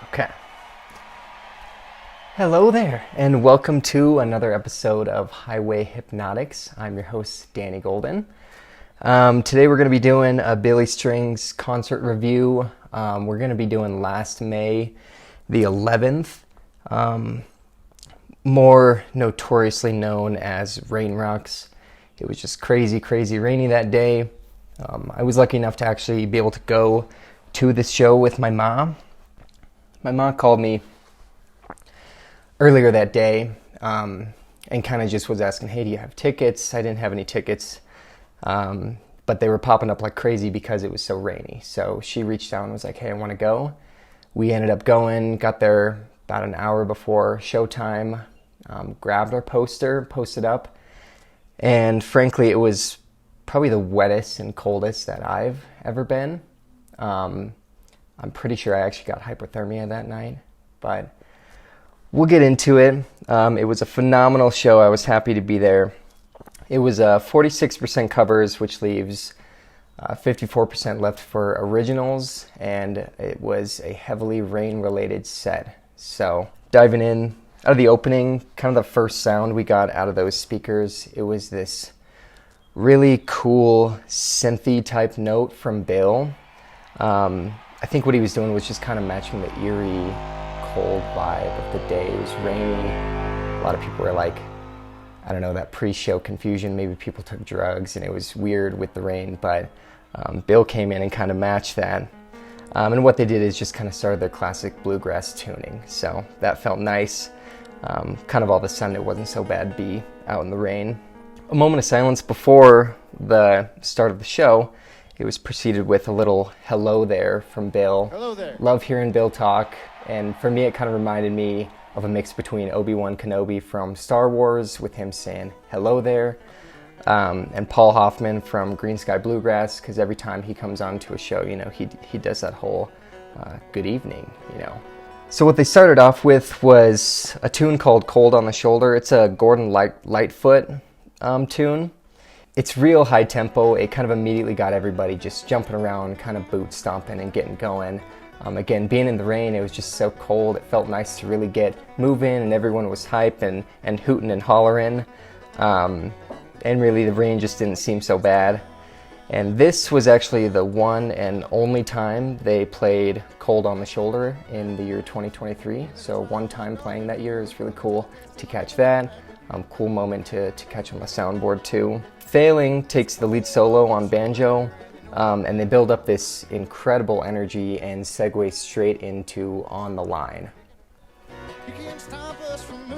Okay. Hello there, and welcome to another episode of Highway Hypnotics. I'm your host, Danny Golden. Today we're going to be doing a Billy Strings concert review. We're going to be doing last May the 11th, more notoriously known as Red Rocks. It was just crazy rainy that day. I was lucky enough to actually be able to go to this show with my mom. My mom called me earlier that day and kind of just was asking, hey, do you have tickets? I didn't have any tickets, but they were popping up like crazy because it was so rainy. So she reached out and was like, hey, I want to go. We ended up going, got there about an hour before showtime, grabbed our poster, posted up, and frankly, it was probably the wettest and coldest that I've ever been. I'm pretty sure I actually got hypothermia that night, but we'll get into it. It was a phenomenal show. I was happy to be there. It was 46% covers, which leaves 54% left for originals, and it was a heavily rain-related set. So diving in, out of the opening, kind of the first sound we got out of those speakers, it was this really cool synthy type note from Bill. I think what he was doing was just kind of matching the eerie, cold vibe of the day. It was rainy. A lot of people were like, I don't know, that pre-show confusion. Maybe people took drugs and it was weird with the rain, but Bill came in and kind of matched that. And what they did is just kind of started their classic bluegrass tuning. So that felt nice. Kind of all of a sudden it wasn't so bad to be out in the rain. A moment of silence before the start of the show. It was preceded with a little hello there from Bill. Hello there. Love hearing Bill talk. And for me, it kind of reminded me of a mix between Obi-Wan Kenobi from Star Wars with him saying hello there. And Paul Hoffman from Green Sky Bluegrass, because every time he comes on to a show, you know, he does that whole good evening, you know. So what they started off with was a tune called Cold on the Shoulder. It's a Gordon Lightfoot tune. It's real high tempo. It kind of immediately got everybody just jumping around, kind of boot stomping and getting going. Again, being in the rain, it was just so cold. It felt nice to really get moving, and everyone was hype and hooting and hollering. And really, the rain just didn't seem so bad. And this was actually the one and only time they played Cold on the Shoulder in the year 2023. So one time playing that year is really cool to catch that. Cool moment to catch on the soundboard too. Failing takes the lead solo on banjo, and they build up this incredible energy and segue straight into On the Line.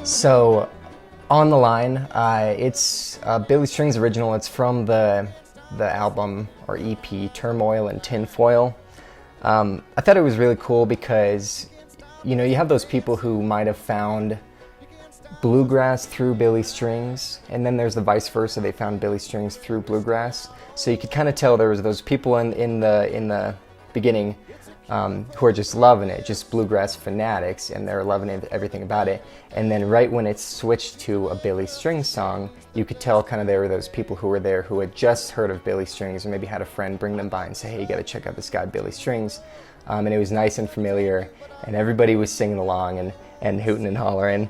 So, On the Line, it's Billy Strings original. It's from the album or EP Turmoil and Tinfoil. I thought it was really cool because, you know, you have those people who might have found bluegrass through Billy Strings, and then there's the vice versa. They found Billy Strings through bluegrass. So you could kind of tell there was those people in the beginning who are just loving it, just bluegrass fanatics, and they're loving everything about it. And then right when it switched to a Billy Strings song, you could tell kind of there were those people who were there who had just heard of Billy Strings, or maybe had a friend bring them by and say, hey, you got to check out this guy Billy Strings. And it was nice and familiar, and everybody was singing along and hooting and hollering.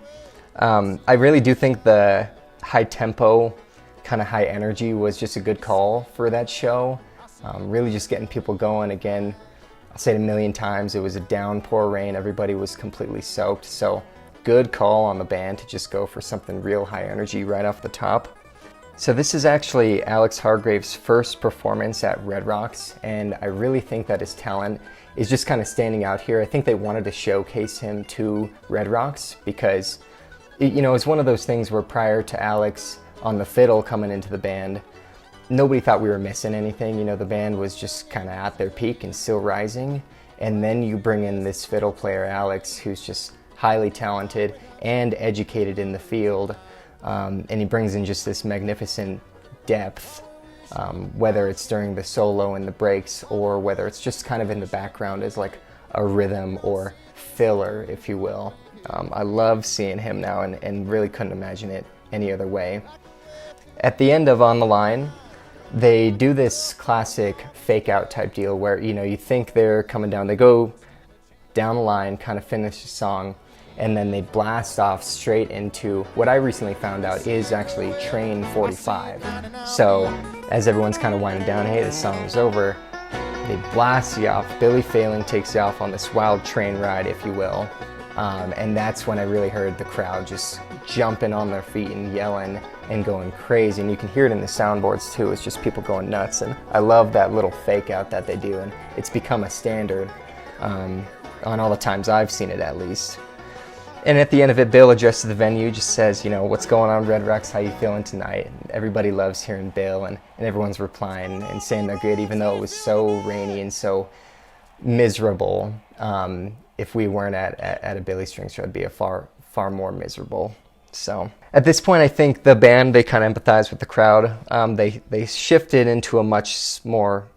I really do think the high tempo, kind of high energy was just a good call for that show. Really just getting people going. Again, I'll say it a million times, it was a downpour rain. Everybody was completely soaked. So good call on the band to just go for something real high energy right off the top. So this is actually Alex Hargrave's first performance at Red Rocks, and I really think that his talent is just kind of standing out here. I think they wanted to showcase him to Red Rocks because, you know, it's one of those things where prior to Alex on the fiddle coming into the band, nobody thought we were missing anything. You know, the band was just kind of at their peak and still rising. And then you bring in this fiddle player, Alex, who's just highly talented and educated in the field. And he brings in just this magnificent depth, whether it's during the solo and the breaks, or whether it's just kind of in the background as like a rhythm or filler, if you will. I love seeing him now and really couldn't imagine it any other way. At the end of On the Line, they do this classic fake out type deal where, you think they're coming down, they go down the line, kind of finish the song, and then they blast off straight into what I recently found out is actually train 45. So as everyone's kind of winding down, hey, the song's over, they blast you off. Billy Phelan takes you off on this wild train ride, if you will. And that's when I really heard the crowd just jumping on their feet and yelling and going crazy. And you can hear it in the soundboards too. It's just people going nuts. And I love that little fake out that they do. And it's become a standard on all the times I've seen it, at least. And at the end of it, Bill addresses the venue, just says, what's going on, Red Rocks? How you feeling tonight? And everybody loves hearing Bill, and everyone's replying and saying they're good, even though it was so rainy and so miserable. If we weren't at a Billy Strings show, it'd be a far more miserable. So at this point, I think the band, they kind of empathized with the crowd. They shifted into a much more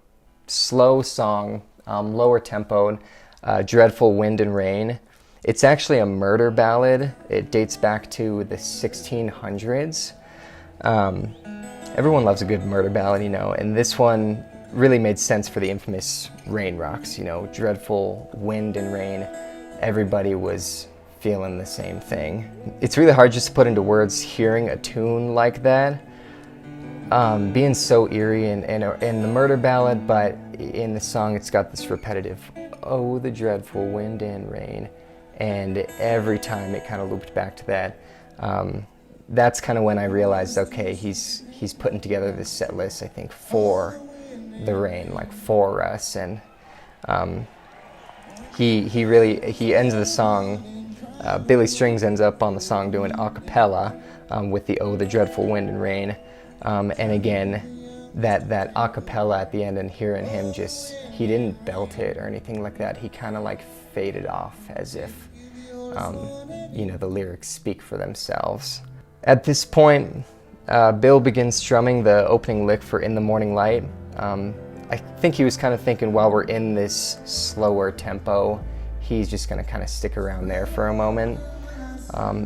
slow song, lower tempo, Dreadful Wind and Rain. It's actually a murder ballad. It dates back to the 1600s. Everyone loves a good murder ballad, and this one really made sense for the infamous rain rocks, dreadful wind and rain. Everybody was feeling the same thing. It's really hard just to put into words hearing a tune like that, being so eerie in the murder ballad, but in the song it's got this repetitive, oh, the dreadful wind and rain. And every time it kind of looped back to that. That's kind of when I realized, okay, he's putting together this set list, I think, for the rain, like for us. And he ends the song. Billy Strings ends up on the song doing a cappella with the "Oh, the Dreadful Wind and Rain," and again, that a cappella at the end, and hearing him he didn't belt it or anything like that. He kind of like faded off as if, the lyrics speak for themselves. At this point, Bill begins strumming the opening lick for In the Morning Light. I think he was kind of thinking while we're in this slower tempo, he's just going to kind of stick around there for a moment.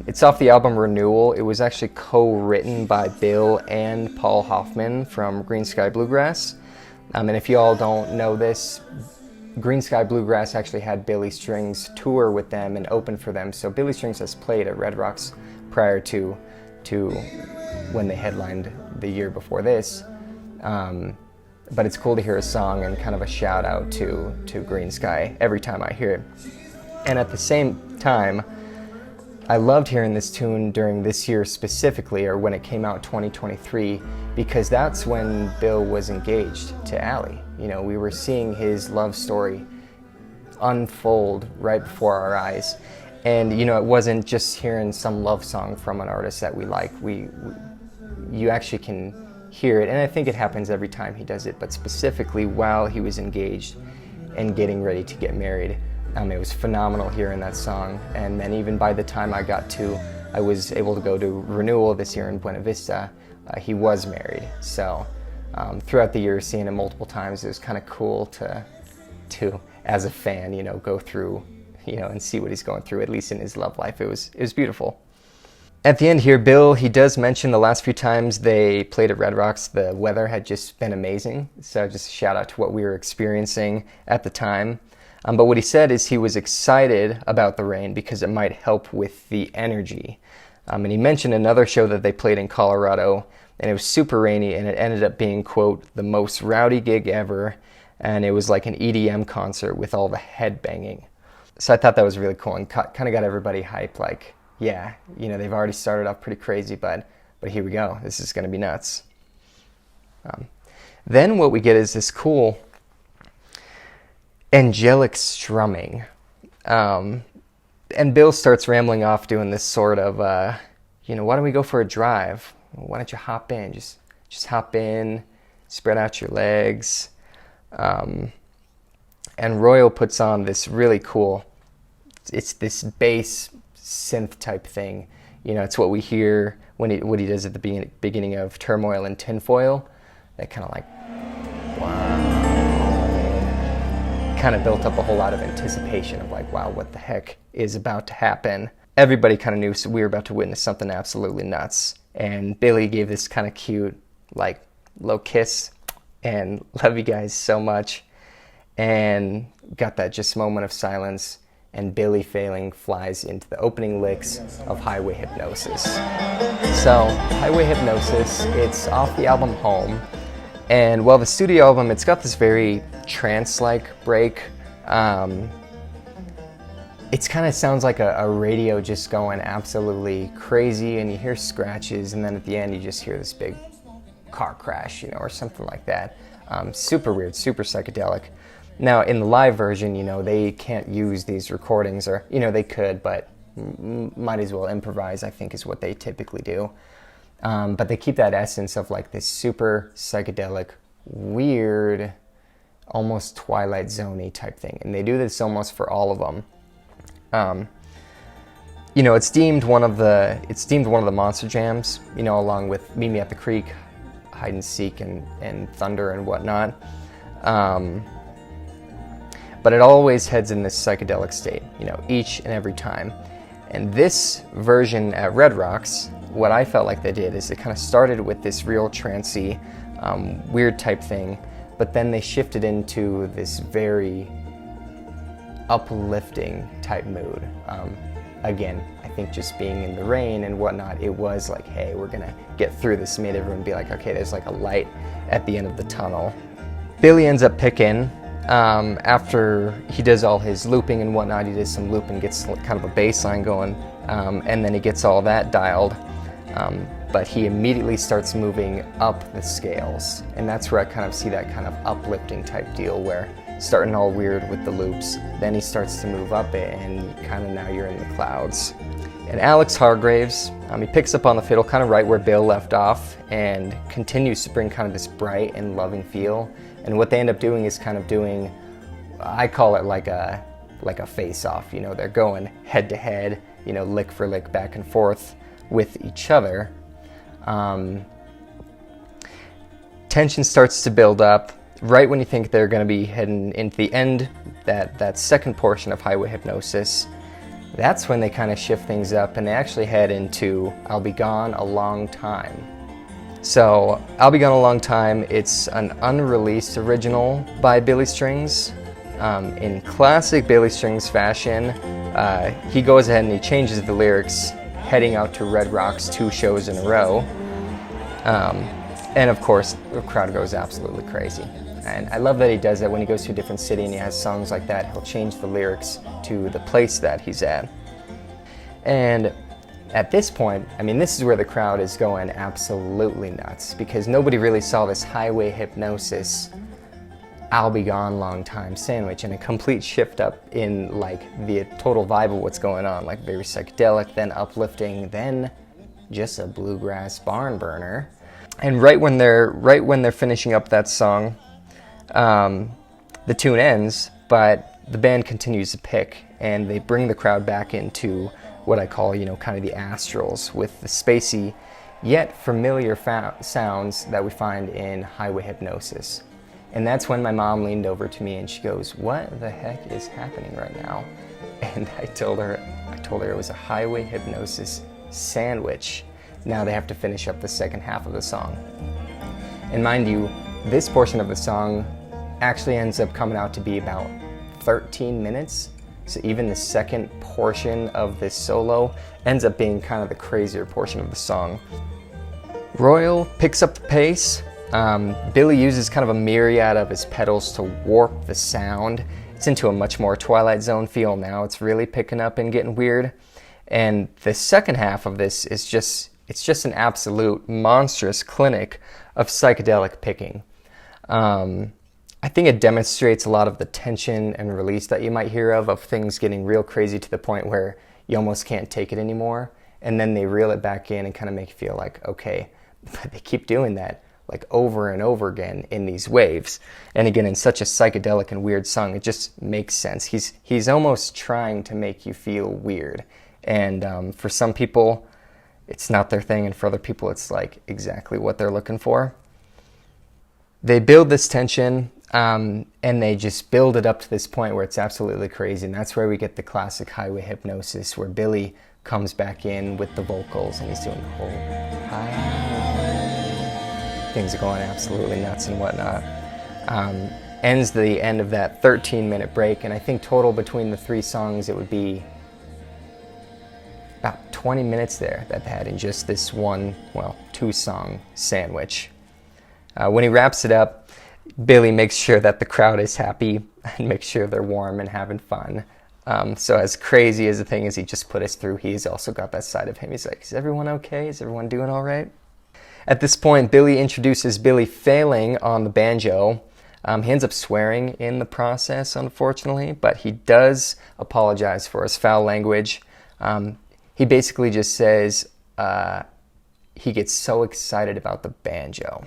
It's off the album Renewal. It was actually co-written by Bill and Paul Hoffman from Green Sky Bluegrass. And if you all don't know this, Green Sky Bluegrass actually had Billy Strings tour with them and open for them. So Billy Strings has played at Red Rocks prior to when they headlined the year before this. But it's cool to hear a song and kind of a shout out to Green Sky every time I hear it. And at the same time, I loved hearing this tune during this year specifically, or when it came out 2023, because that's when Bill was engaged to Allie. We were seeing his love story unfold right before our eyes. And, it wasn't just hearing some love song from an artist that we like. You actually can hear it, and I think it happens every time he does it, but specifically while he was engaged and getting ready to get married. It was phenomenal hearing that song, and then even by the time I was able to go to Renewal this year in Buena Vista, he was married. So throughout the year, seeing it multiple times, it was kind of cool to as a fan, go through, and see what he's going through, at least in his love life. It was beautiful. At the end here, Bill, he does mention the last few times they played at Red Rocks, the weather had just been amazing. So just a shout out to what we were experiencing at the time. But what he said is he was excited about the rain because it might help with the energy. And he mentioned another show that they played in Colorado, and it was super rainy, and it ended up being, quote, the most rowdy gig ever. And it was like an EDM concert with all the head banging. So I thought that was really cool and kind of got everybody hyped, like, yeah, they've already started off pretty crazy, but here we go. This is going to be nuts. Then what we get is this cool angelic strumming. And Bill starts rambling off doing this sort of, why don't we go for a drive? Why don't you hop in? Just hop in, spread out your legs. And Royal puts on this really cool, it's this bass synth type thing. It's what we hear what he does at the beginning of Turmoil and Tinfoil. That kind of like, wow. Kind of built up a whole lot of anticipation of like, wow, what the heck is about to happen? Everybody kind of knew we were about to witness something absolutely nuts. And Billy gave this kind of cute, like, low kiss and love you guys so much. And got that just moment of silence, and Billy Failing flies into the opening licks of Highway Hypnosis. So, Highway Hypnosis, it's off the album Home, and well, the studio album, it's got this very trance-like break. It kind of sounds like a radio just going absolutely crazy, and you hear scratches, and then at the end you just hear this big car crash, or something like that. Super weird, super psychedelic. Now, in the live version, they can't use these recordings, or, they could, but might as well improvise, I think, is what they typically do. But they keep that essence of like this super psychedelic, weird, almost Twilight Zone-y type thing. And they do this almost for all of them. It's deemed one of the monster jams, along with Meet Me at the Creek, Hide and Seek, and Thunder and whatnot. But it always heads in this psychedelic state, each and every time. And this version at Red Rocks, what I felt like they did is it kind of started with this real trancey, weird type thing, but then they shifted into this very uplifting type mood. Again, I think just being in the rain and whatnot, it was like, hey, we're gonna get through this, made everyone be like, okay, there's like a light at the end of the tunnel. Billy ends up picking, after he does all his looping and whatnot, he does some looping, gets kind of a bass line going, and then he gets all that dialed. But he immediately starts moving up the scales, and that's where I kind of see that kind of uplifting type deal, where starting all weird with the loops, then he starts to move up it, and kind of now you're in the clouds. And Alex Hargraves, he picks up on the fiddle kind of right where Bill left off, and continues to bring kind of this bright and loving feel. And what they end up doing is kind of doing, I call it like a face-off. They're going head to head, lick for lick, back and forth with each other. Tension starts to build up right when you think they're going to be heading into the end, that second portion of Highway Hypnosis. That's when they kind of shift things up, and they actually head into I'll Be Gone a Long Time. So, I'll Be Gone a Long Time, it's an unreleased original by Billy Strings. In classic Billy Strings fashion, he goes ahead and he changes the lyrics, heading out to Red Rocks 2 shows in a row. And of course, the crowd goes absolutely crazy. And I love that he does that when he goes to a different city and he has songs like that. He'll change the lyrics to the place that he's at. And at this point, this is where the crowd is going absolutely nuts, because nobody really saw this Highway Hypnosis, I'll Be Gone Long Time sandwich, and a complete shift up in like the total vibe of what's going on, like very psychedelic, then uplifting, then just a bluegrass barn burner. And right when they're finishing up that song, the tune ends, but the band continues to pick, and they bring the crowd back into what I call, kind of the astrals, with the spacey yet familiar sounds that we find in Highway Hypnosis. And that's when my mom leaned over to me and she goes, "What the heck is happening right now?" And I told her it was a Highway Hypnosis sandwich. Now they have to finish up the second half of the song. And mind you, this portion of the song actually ends up coming out to be about 13 minutes. So even the second portion of this solo ends up being kind of the crazier portion of the song. Royal picks up the pace. Billy uses kind of a myriad of his pedals to warp the sound. It's into a much more Twilight Zone feel now. It's really picking up and getting weird. And the second half of this is just an absolute monstrous clinic of psychedelic picking. I think it demonstrates a lot of the tension and release that you might hear of things getting real crazy to the point where you almost can't take it anymore. And then they reel it back in and kind of make you feel like, okay, but they keep doing that like over and over again in these waves. And again, in such a psychedelic and weird song, it just makes sense. He's almost trying to make you feel weird. And for some people, it's not their thing. And for other people, it's like exactly what they're looking for. They build this tension, and they just build it up to this point where it's absolutely crazy. And that's where we get the classic Highway Hypnosis, where Billy comes back in with the vocals and he's doing the whole highway. things are going absolutely nuts and whatnot. Ends the end of that 13-minute break, and I think total between the 3 songs it would be about 20 minutes there that they had in just this one, well, 2-song sandwich. When he wraps it up, Billy makes sure that the crowd is happy and makes sure they're warm and having fun. So as crazy as the thing is he just put us through, he's also got that side of him. He's like, is everyone okay? Is everyone doing all right? At this point, Billy introduces Billy failing on the banjo. He ends up swearing in the process, unfortunately, but he does apologize for his foul language. He basically just says he gets so excited about the banjo.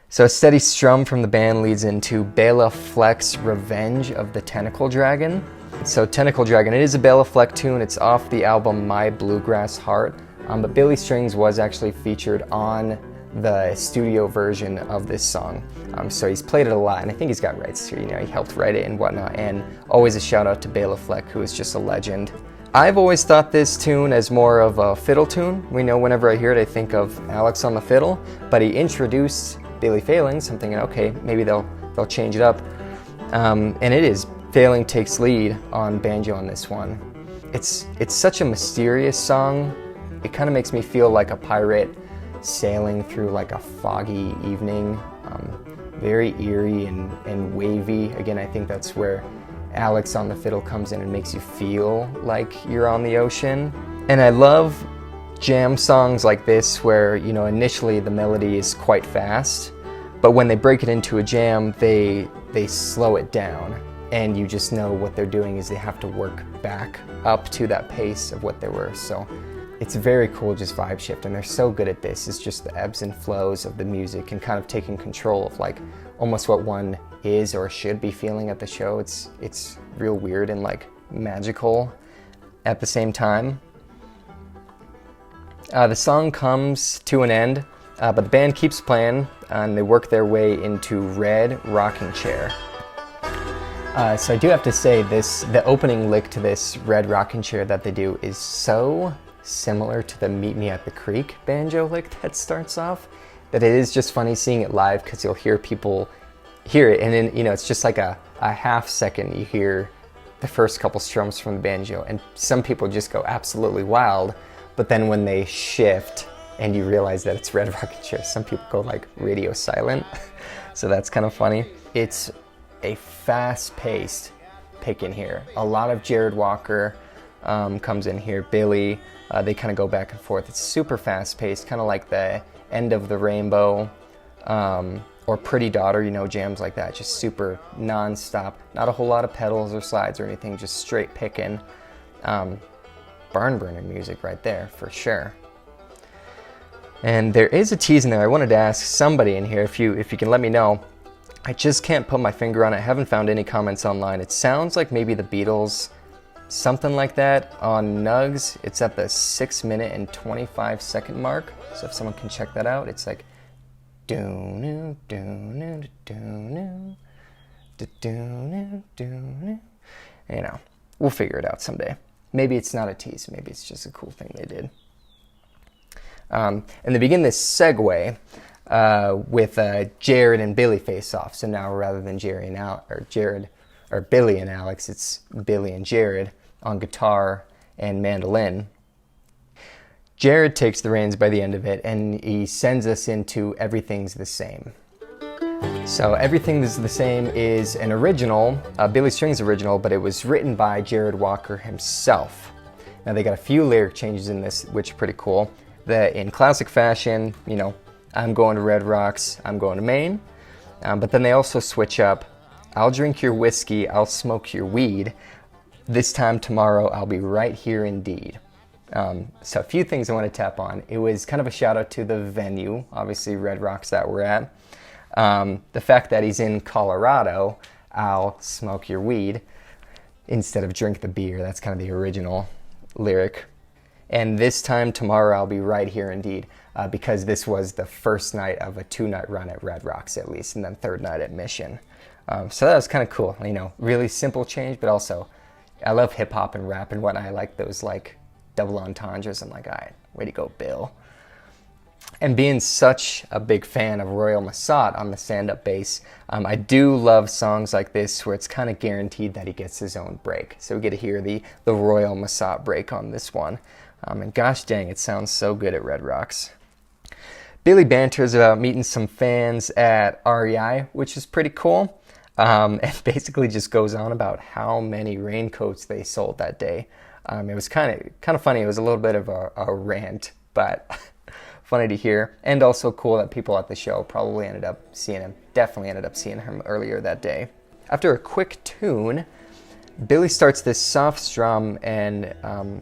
So a steady strum from the band leads into Bela Fleck's Revenge of the Tentacle Dragon. So Tentacle Dragon, it is a Bela Fleck tune. It's off the album My Bluegrass Heart, but Billy Strings was actually featured on the studio version of this song. So he's played it a lot, and I think he's got rights to it. You know, he helped write it and whatnot, and always a shout out to Bela Fleck, who is just a legend. I've always thought this tune as more of a fiddle tune. We know whenever I hear it, I think of Alex on the fiddle, but he introduced Billy failing, so I'm thinking, okay, maybe they'll change it up. And it is. Failing takes lead on banjo on this one. It's such a mysterious song. It kind of makes me feel like a pirate sailing through like a foggy evening, very eerie and wavy. Again, I think that's where Alex on the fiddle comes in and makes you feel like you're on the ocean. And I love jam songs like this where, you know, initially the melody is quite fast, but when they break it into a jam, they slow it down, and you just know what they're doing is they have to work back up to that pace of what they were. So it's very cool, just vibe shift, and they're so good at this. It's just the ebbs and flows of the music and kind of taking control of like almost what one is or should be feeling at the show. It's real weird and like magical at the same time. The song comes to an end, but the band keeps playing and they work their way into Red Rocking Chair. So I do have to say the opening lick to this Red Rocking Chair that they do is so similar to the Meet Me at the Creek banjo lick that starts off that it is just funny seeing it live, because you'll hear people hear it and then, you know, it's just like a half second you hear the first couple strums from the banjo and some people just go absolutely wild, but then when they shift and you realize that it's Red Rocking Chair, some people go like radio silent. So that's kind of funny. It's a fast-paced pick in here. A lot of Jared Walker comes in here. Billy, they kind of go back and forth. It's super fast-paced, kind of like the End of the Rainbow or Pretty Daughter, you know, jams like that. Just super non-stop. Not a whole lot of pedals or slides or anything, just straight picking. Barn burner music right there, for sure. And there is a tease in there. I wanted to ask somebody in here if you can let me know. I just can't put my finger on it. I haven't found any comments online. It sounds like maybe the Beatles, something like that. On Nugs, it's at the 6 minute and 25 second mark. So if someone can check that out, it's like do-no, do-no, do-no, do-no, do-no. You know, we'll figure it out someday. Maybe it's not a tease. Maybe it's just a cool thing they did. And they begin this segue with Jared and Billy face off. So now rather than Billy and Alex, it's Billy and Jared on guitar and mandolin. Jared takes the reins by the end of it, and he sends us into Everything's the Same. So Everything's the Same is an original, Billy Strings original, but it was written by Jared Walker himself. Now they got a few lyric changes in this, which are pretty cool. That in classic fashion, you know, I'm going to Red Rocks, I'm going to Maine. But then they also switch up, I'll drink your whiskey, I'll smoke your weed. This time tomorrow, I'll be right here indeed. So a few things I want to tap on. It was kind of a shout out to the venue, obviously Red Rocks that we're at. The fact that he's in Colorado, I'll smoke your weed, instead of drink the beer. That's kind of the original lyric. And this time tomorrow I'll be right here indeed, because this was the first night of a 2-night run at Red Rocks at least, and then third night at Mission. So that was kind of cool, you know, really simple change, but also I love hip hop and rap and whatnot. I like those like double entendres. I'm like, all right, way to go, Bill. And being such a big fan of Royal Massat on the stand-up bass, I do love songs like this where it's kind of guaranteed that he gets his own break. So we get to hear the Royal Massat break on this one. And gosh dang, it sounds so good at Red Rocks. Billy banters about meeting some fans at REI, which is pretty cool. And basically just goes on about how many raincoats they sold that day. It was kind of funny. It was a little bit of a rant, but funny to hear. And also cool that people at the show probably ended up seeing him. Definitely ended up seeing him earlier that day. After a quick tune, Billy starts this soft strum, and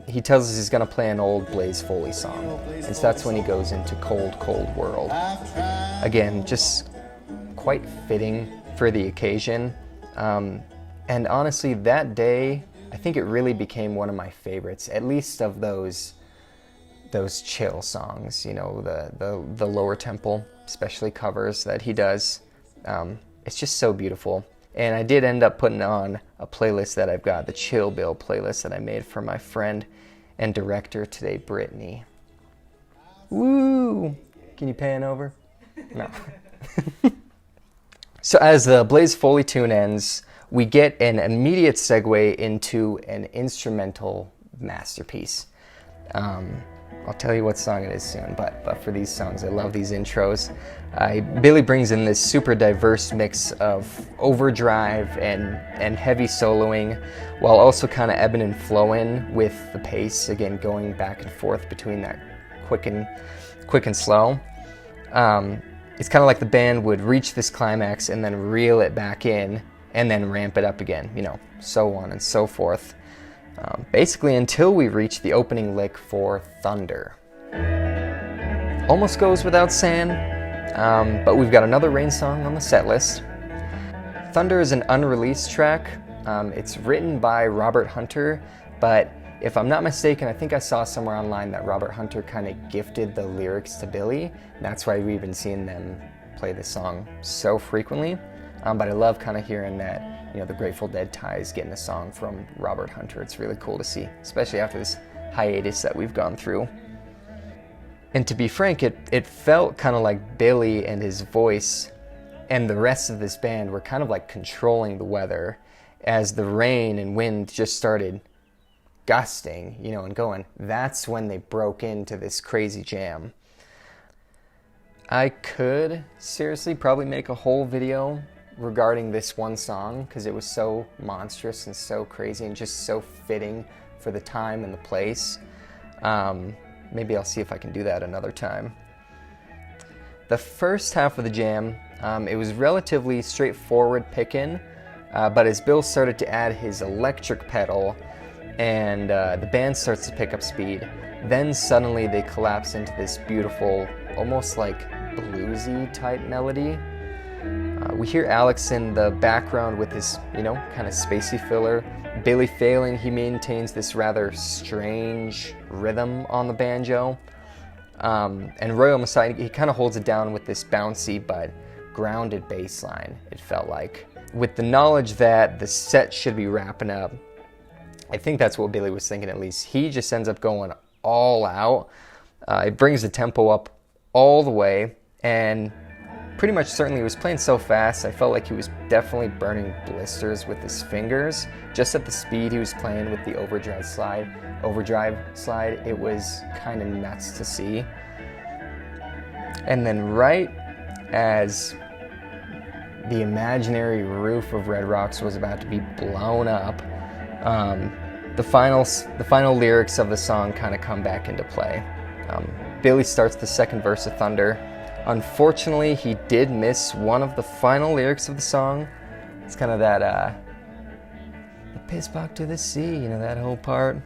he tells us he's going to play an old Blaze Foley song. And so that's when he goes into Cold, Cold World. Again, just quite fitting for the occasion. And honestly, that day, I think it really became one of my favorites, at least of those chill songs, you know, the lower tempo, especially covers that he does. It's just so beautiful. And I did end up putting on a playlist that I've got, the Chill Bill playlist that I made for my friend and director today, Brittany. Woo! Can you pan over? No. So as the Blaze Foley tune ends, we get an immediate segue into an instrumental masterpiece. I'll tell you what song it is soon, but for these songs, I love these intros. Billy brings in this super diverse mix of overdrive and heavy soloing, while also kind of ebbing and flowing with the pace, again going back and forth between that quick and slow. It's kind of like the band would reach this climax and then reel it back in and then ramp it up again, you know, so on and so forth. Basically until we reach the opening lick for Thunder. Almost goes without saying, but we've got another Rain song on the set list. Thunder is an unreleased track. It's written by Robert Hunter, but if I'm not mistaken, I think I saw somewhere online that Robert Hunter kind of gifted the lyrics to Billy. That's why we've been seeing them play this song so frequently. But I love kind of hearing that, you know, the Grateful Dead ties getting a song from Robert Hunter. It's really cool to see, especially after this hiatus that we've gone through. And to be frank, it felt kind of like Billy and his voice and the rest of this band were kind of like controlling the weather as the rain and wind just started gusting, you know, and going. That's when they broke into this crazy jam. I could seriously probably make a whole video regarding this one song because it was so monstrous and so crazy and just so fitting for the time and the place. Maybe I'll see if I can do that another time. The first half of the jam, it was relatively straightforward picking, but as Bill started to add his electric pedal and the band starts to pick up speed, then suddenly they collapse into this beautiful, almost like bluesy type melody. We hear Alex in the background with his, you know, kind of spacey filler. Billy failing, he maintains this rather strange rhythm on the banjo. And Royal Messiah, he kind of holds it down with this bouncy but grounded bass line, it felt like. With the knowledge that the set should be wrapping up, I think that's what Billy was thinking at least. He just ends up going all out. It brings the tempo up all the way, and pretty much certainly he was playing so fast, I felt like he was definitely burning blisters with his fingers. Just at the speed he was playing with the overdrive slide, it was kind of nuts to see. And then right as the imaginary roof of Red Rocks was about to be blown up, the final lyrics of the song kind of come back into play. Billy starts the second verse of Thunder. Unfortunately, he did miss one of the final lyrics of the song. It's kind of that, the piss pock to the sea, you know, that whole part.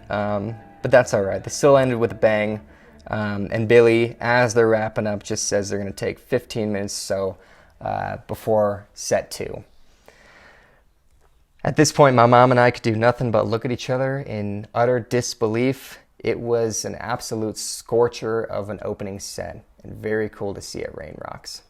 But that's all right. They still ended with a bang. And Billy, as they're wrapping up, just says they're going to take 15 minutes or so before set 2. At this point, my mom and I could do nothing but look at each other in utter disbelief. It was an absolute scorcher of an opening set, and very cool to see at Rain Rocks.